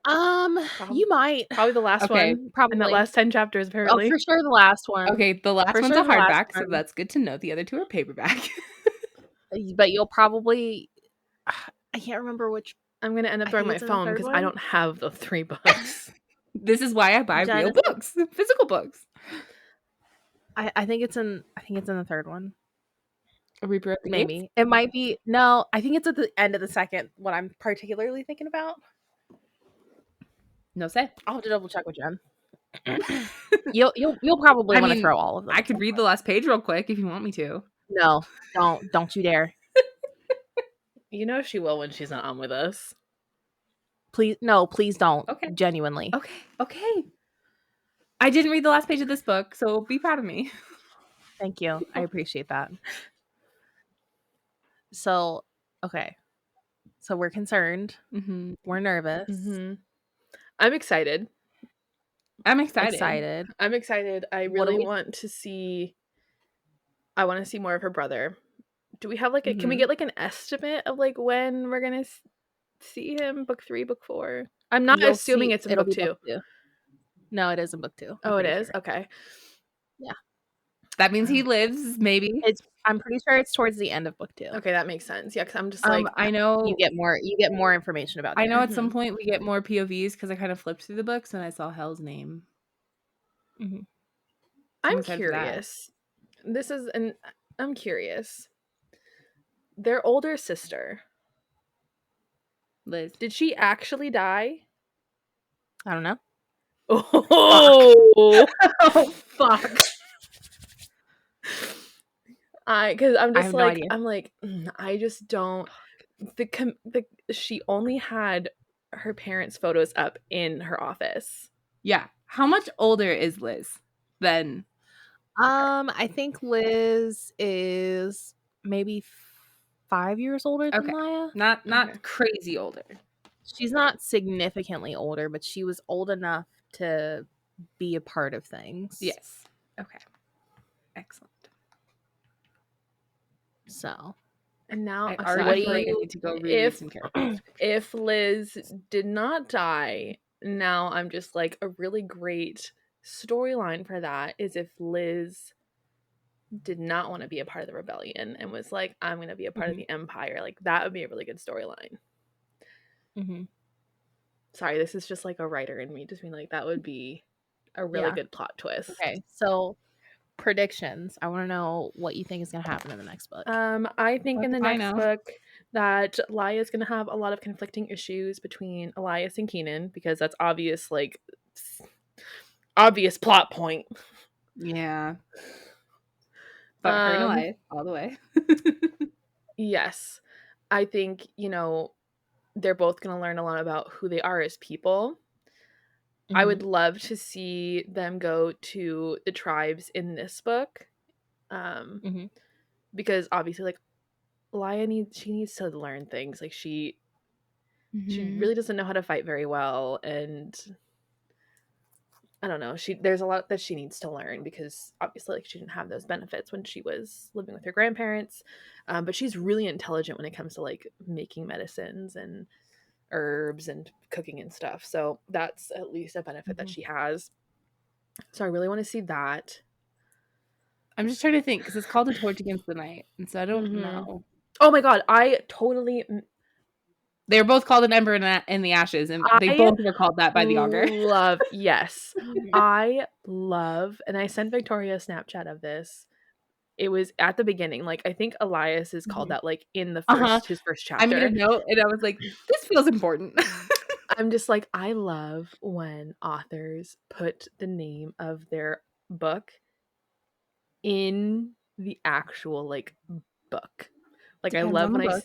You might. Probably the last one. Probably. In that last 10 chapters, apparently. Oh, for sure the last one. Okay, the last For one's sure a the last hardback, so one. that's good to know. The other 2 are paperback. But you'll probably I can't remember which. I'm gonna end up throwing my phone because I don't have the 3 books. This is why I buy real books, physical books. I think it's in the third one. A Reaper at the Maybe Gates? it might be. No, I think it's at the end of the second. What I'm particularly thinking about. No say. I'll have to double check with Jen. You'll probably want to throw all of them. I could read the last page real quick if you want me to. No, don't you dare. You know she will when she's not on with us. Please don't. Okay. Genuinely. Okay. I didn't read the last page of this book, so be proud of me. Thank you. I appreciate that. So, okay. So we're concerned. We're nervous. I'm excited. I'm excited. I'm excited. I really want to see. I want to see more of her brother do we have like a, can we get like an estimate of like when we're gonna see him? Book 3, book 4? I'm not You'll assuming see, it's in it'll book be 2. book 2. No, it is in book 2. I'm Oh, it pretty is? sure. Okay. Yeah. That means he lives, maybe. I'm pretty sure it's towards the end of book 2. Okay, that makes sense. Yeah, because I'm just like, I know You get more information about I it. know at some point we get more POVs because I kind of flipped through the books and I saw Hell's name. Mhm. I'm excited for that. curious. I'm curious. Their older sister, Liz. did she actually die? I don't know. Oh, Oh, fuck. because I'm I just have no like, idea. I'm like, I just don't. She only had her parents' photos up in her office. Yeah. How much older is Liz than? I think Liz is maybe 5 years older than Okay. Laia. Not Okay. crazy older. She's not significantly older, but she was old enough to be a part of things. Yes. Okay. Excellent. So, And now, I so already what feel like I you- need to go reread some characters. if Liz did not die, now I'm just like, a really great storyline for that is if Liz did not want to be a part of the rebellion and was like, I'm going to be a part of the Empire. Like, that would be a really good storyline. Mhm. Sorry, this is just like a writer in me just being like, that would be a really Yeah. good plot twist. Okay, so predictions. I want to know what you think is going to happen in the next book. I think in the I next know. book that Laia is going to have a lot of conflicting issues between Elias and Kenan, because that's obvious, like, obvious plot point. Yeah. But her and Elias all the way. Yes. I think, they're both going to learn a lot about who they are as people. I would love to see them go to the tribes in this book. Because obviously, like, Laia needs to learn things. Like, she really doesn't know how to fight very well, and I don't know, there's a lot that she needs to learn, because obviously, like, she didn't have those benefits when she was living with her grandparents, but she's really intelligent when it comes to, like, making medicines and herbs and cooking and stuff, so that's at least a benefit that she has. So I really want to see that. I'm just trying to think because it's called A Torch Against the Night, and so I don't know. Oh my god, I totally They were both called An Ember in the Ashes, and they both were called that by the author. Yes. I love, and I sent Victoria a Snapchat of this. It was at the beginning. Like, I think Elias is called that, like, in the his first chapter. I made a note, and I was like, this feels important. I'm just like, I love when authors put the name of their book in the actual, like, book. Like, Depends I love on when the book.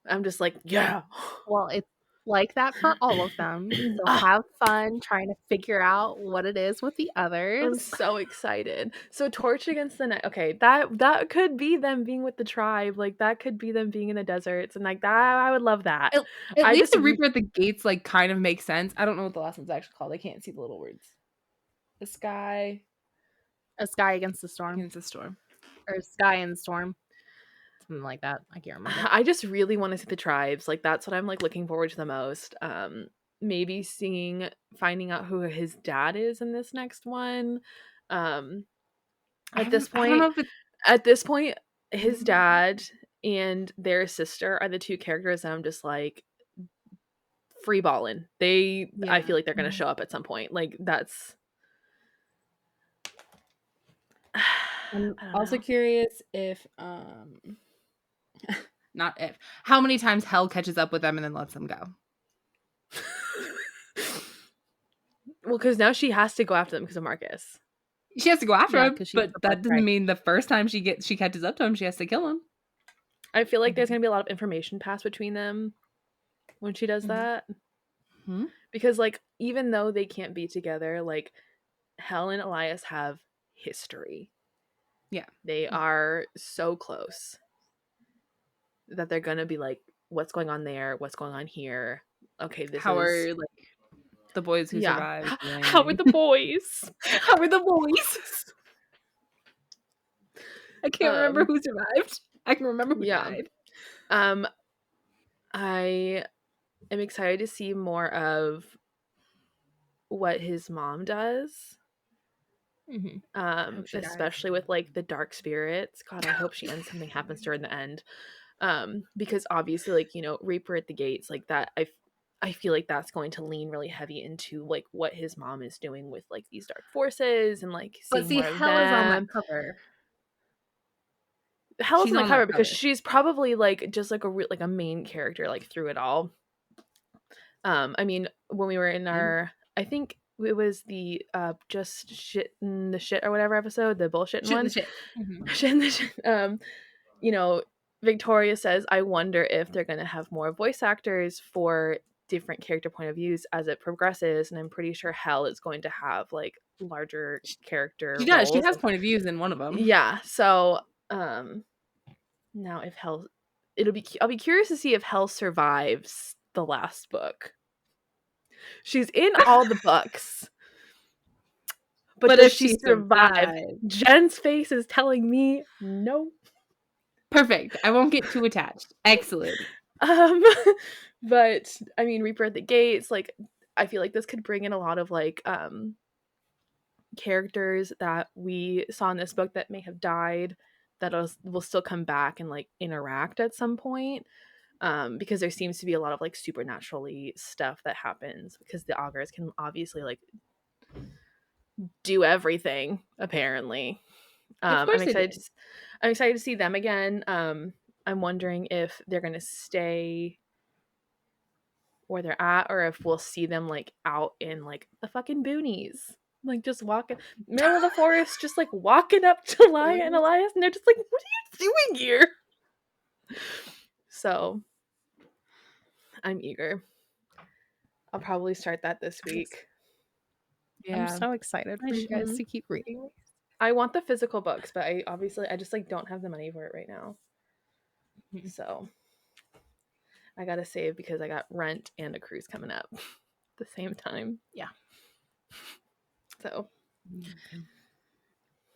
I'm just like, yeah. Well, it's like that for all of them. So have fun trying to figure out what it is with the others. I'm so excited. So Torch Against the Night. Okay, that could be them being with the tribe. Like, that could be them being in the deserts, and like that, I would love that. At least the Reaper at the Gates, like, kind of makes sense. I don't know what the last one's actually called. I can't see the little words. The Sky. A Sky Against the Storm. Against the Storm. Or Sky and Storm. Something like that. I can't remember. I just really want to see the tribes. Like, that's what I'm, like, looking forward to the most. Maybe finding out who his dad is in this next one. At this point, his dad and their sister are the two characters that I'm just like free balling. I feel like they're gonna show up at some point. Like, that's I'm also curious if not if how many times Hell catches up with them and then lets them go. Well, because now she has to go after them because of Marcus. She has to go after him, but that doesn't right. mean the first time she catches up to him, she has to kill him. I feel like there's gonna be a lot of information passed between them when she does that. Because, like, even though they can't be together, like, Hell and Elias have history. Yeah. They are so close that they're gonna be like, what's going on there? What's going on here? Okay, How are, like, the boys who survived? How are the boys? How are the boys? I can't remember who survived. I can remember who Yeah. died. I am excited to see more of what his mom does. Hope she dies. Especially with like the dark spirits. God, I hope she ends something happens to her in the end. Because obviously, like, you know, Reaper at the gates, like that, I feel like that's going to lean really heavy into like what his mom is doing with like these dark forces and like But seeing see, more of Hell is on that them. cover. Hell's She's on the on that cover because cover. she's probably like just like a main character like through it all. I mean, when we were in our, I think it was the just shit in the shit or whatever episode, the bullshit Shit in one. the shit. Shit in the shit. You know, Victoria says, I wonder if they're gonna have more voice actors for different character point of views as it progresses, and I'm pretty sure Hell is going to have like larger character She does. She roles. has point of views in one of them. Yeah. So now if Hell, I'll be curious to see if Hell survives the last book. She's in all the books. But does if she she survive? survives- Jen's face is telling me no. Perfect. I won't get too attached. Excellent. But I mean, Reaper at the Gates, like, I feel like this could bring in a lot of like characters that we saw in this book that may have died that will still come back and like interact at some point. Because there seems to be a lot of like supernaturally stuff that happens because the augurs can obviously like do everything apparently. Of course I'm they excited do. I'm excited to see them again. I'm wondering if they're gonna stay where they're at or if we'll see them like out in like the fucking boonies, like just walking middle of the forest, just like walking up to Laia and Elias, and they're just like, what are you doing here? So I'm eager. I'll probably start that this week. I'm so excited for you guys to keep reading. I want the physical books, but I just like don't have the money for it right now. So I gotta save because I got rent and a cruise coming up at the same time. Yeah. So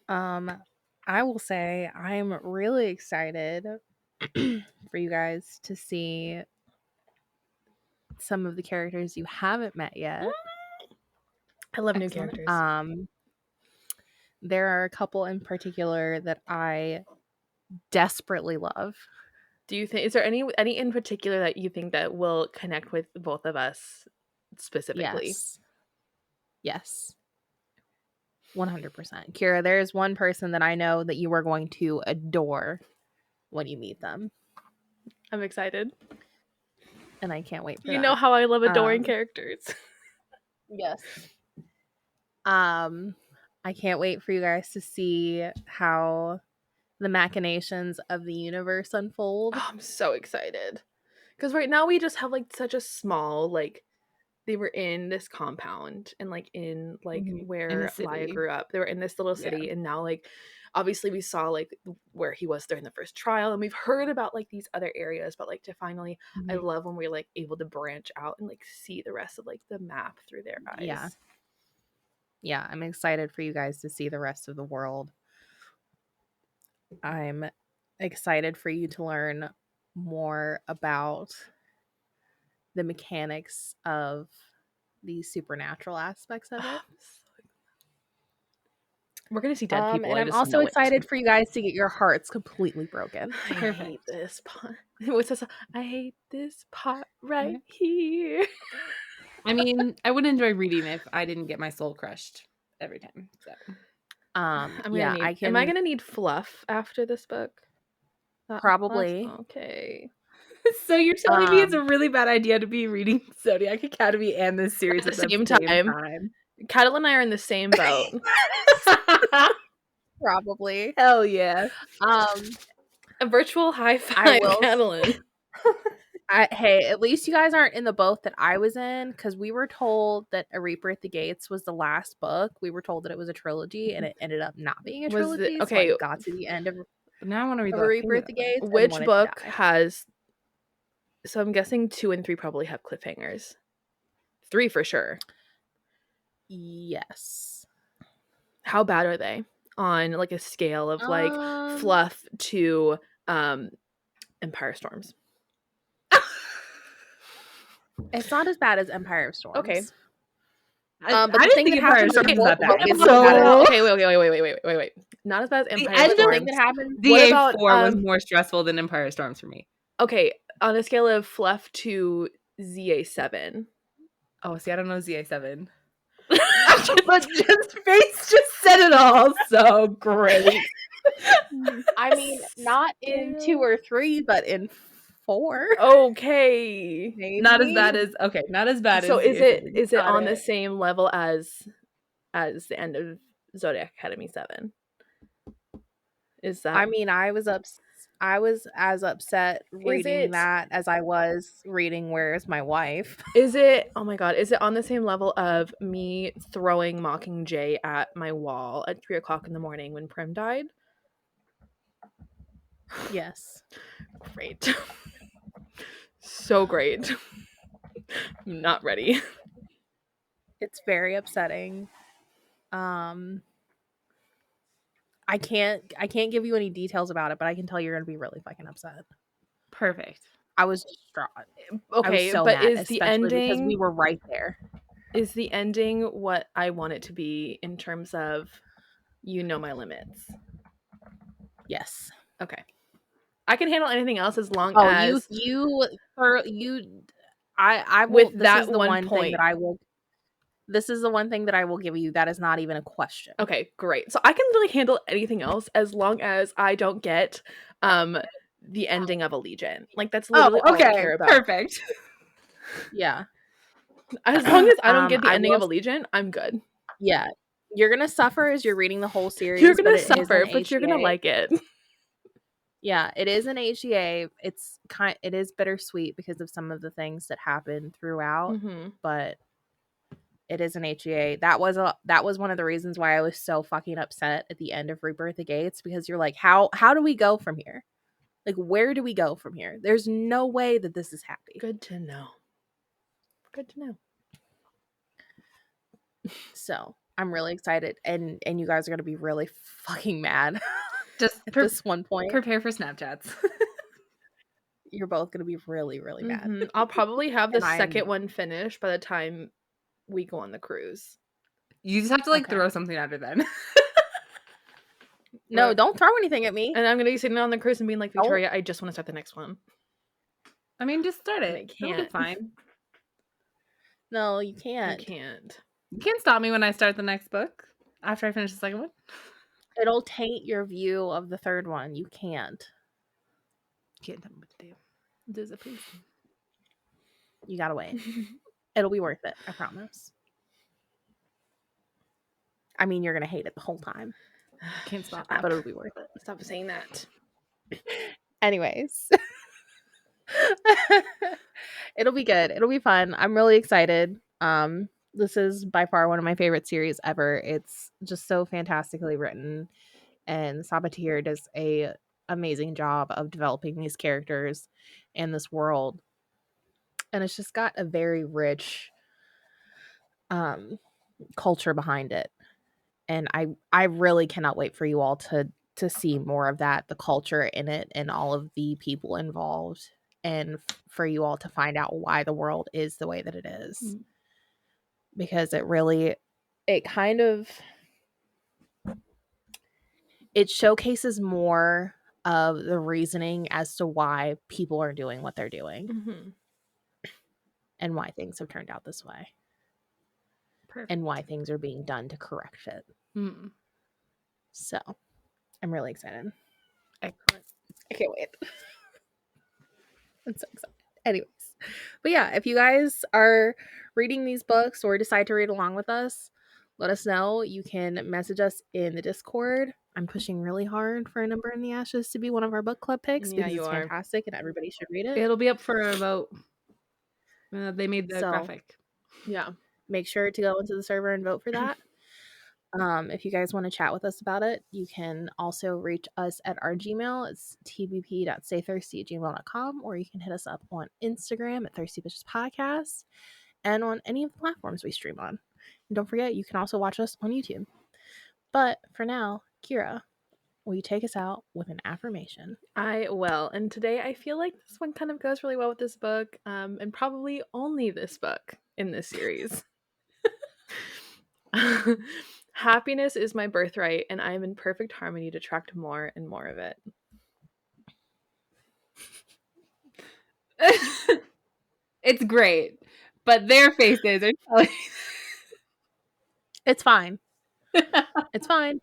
I will say I'm really excited for you guys to see some of the characters you haven't met yet. I love new Excellent. characters. There are a couple in particular that I desperately love. Do you think is there any in particular that you think that will connect with both of us specifically? Yes. 100%. Kiara, there is one person that I know that you are going to adore when you meet them. I'm excited. And I can't wait for You that. know how I love adoring characters. Yes. I can't wait for you guys to see how the machinations of the universe unfold. Oh, I'm so excited. Because right now we just have like such a small, like, they were in this compound and like in like where Laia grew up. They were in this little city, and now like obviously we saw like where he was during the first trial, and we've heard about like these other areas, but like to finally I love when we're like able to branch out and like see the rest of like the map through their eyes. Yeah, I'm excited for you guys to see the rest of the world. I'm excited for you to learn more about the mechanics of the supernatural aspects of it. We're gonna see dead people. And I'm also excited for you guys to get your hearts completely broken. I hate this part. What's this? I hate this part right here. I mean, I would enjoy reading if I didn't get my soul crushed every time. So Am I gonna need fluff after this book? Probably. Okay. So you're telling me it's a really bad idea to be reading Zodiac Academy and this series at the same time. Katalyn and I are in the same boat. Probably. Hell yeah. A virtual high five, Katalyn. Hey, at least you guys aren't in the boat that I was in, because we were told that A Reaper at the Gates was the last book. We were told that it was a trilogy, and it ended up not being a trilogy. Okay. So I got to the end of now I want to read A Reaper at the Gates. Which book has? So I'm guessing 2 and 3 probably have cliffhangers. 3 for sure. Yes. How bad are they on like a scale of like fluff to Empire Storms. It's not as bad as Empire of Storms. Okay. But I the didn't thing think that Empire happens Storms in was that the book bad. is So- better. Okay, wait. Not as bad as Empire end of Storms. The thing that happens. What about, DA4 was more stressful than Empire Storms for me. Okay, on a scale of Fluff to ZA7. Oh, see, I don't know ZA7. But just Face just said it all. So great. I mean, not in 2 or 3, but in 4. Okay. Maybe. Not as bad as not as bad So as is ZA7. it Got on it. the same level as the end of Zodiac Academy 7? Is that I mean, I was as upset reading it- that as I was reading Where's My Wife. Is it, oh my god, is it on the same level of me throwing Mockingjay at my wall at 3 o'clock in the morning when Prim died? Yes. Great. So great. I'm not ready. It's very upsetting. I can't give you any details about it, but I can tell you're gonna be really fucking upset. Perfect. I was distraught. I Okay, was so but mad, is the especially because ending we were right there. Is the ending what I want it to be in terms of you know my limits? Yes. Okay. I can handle anything else as long Oh, as I will. with This that is the one one thing point. that I will. This is the one thing that I will give you. That is not even a question. Okay, great. So I can really handle anything else as long as I don't get the ending of Allegiant. Like that's literally all I care about. Perfect. Yeah. As long as I don't get the I ending of will- Allegiant, I'm good. Yeah. You're gonna suffer as you're reading the whole series. You're but gonna it is suffer, an but you're gonna HGA. like it. Yeah, it is an HGA. It is bittersweet because of some of the things that happen throughout, Mm-hmm. but it is an HGA. That was one of the reasons why I was so fucking upset at the end of Rebirth the Gates, because you're like, how do we go from here? Like, where do we go from here? There's no way that this is happy. Good to know. Good to know. So I'm really excited, and you guys are gonna be really fucking mad. Just at this one point. Prepare for Snapchats. You're both gonna be really, really mad. Mm-hmm. I'll probably have the And I'm second not. one finished by the time we go on the cruise. You just have to Okay. throw something at her then. No, don't throw anything at me. And I'm gonna be sitting on the cruise and being like, Don't. Victoria, I just want to start the next one. I mean, just start And I it. It'll be can't. fine. No, you I can't. can't. You can't stop me when I start the next book after I finish the second one. It'll taint your view of the third one. You can't. Can't tell me what to do. Does it please? You gotta wait. It'll be worth it. I promise. I mean, you're gonna hate it the whole time, Can't stop. but it'll be worth it. Stop saying that. Anyways, it'll be good. It'll be fun. I'm really excited. This is by far one of my favorite series ever. It's just so fantastically written, and Sabaa Tahir does a amazing job of developing these characters and this world, and it's just got a very rich culture behind it, and I really cannot wait for you all to see more of that, the culture in it and all of the people involved, and for you all to find out why the world is the way that it is. Because it showcases more of the reasoning as to why people are doing what they're doing, Mm-hmm. and why things have turned out this way, Perfect. and why things are being done to correct it. So I'm really excited. Excellent. I can't wait. I'm so excited. Anyways, but yeah, if you guys are reading these books or decide to read along with us, let us know. You can message us in the Discord. I'm pushing really hard for A Number in the Ashes to be one of our book club picks, Yeah, because you it's are. fantastic and everybody should read it. It'll be up for a vote. They made the So- graphic. Yeah. Make sure to go into the server and vote for that. If you guys want to chat with us about it, you can also reach us at our Gmail. It's tbp.staythirsty@gmail.com, or you can hit us up on Instagram at Thirsty Bitches Podcast, and on any of the platforms we stream on. And don't forget, you can also watch us on YouTube. But for now, Kira, will you take us out with an affirmation? I will. And today I feel like this one kind of goes really well with this book, and probably only this book in this series. Happiness is my birthright, and I am in perfect harmony to attract more and more of it. It's great, but their faces are telling. It's fine. It's fine.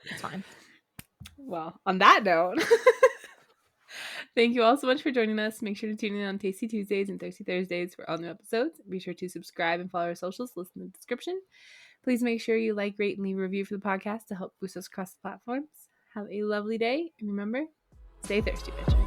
It's fine. Well, on that note, thank you all so much for joining us. Make sure to tune in on Tasty Tuesdays and Thirsty Thursdays for all new episodes. Be sure to subscribe and follow our socials. Listen in the description. Please make sure you like, rate, and leave a review for the podcast to help boost us across the platforms. Have a lovely day, and remember, stay thirsty, bitches.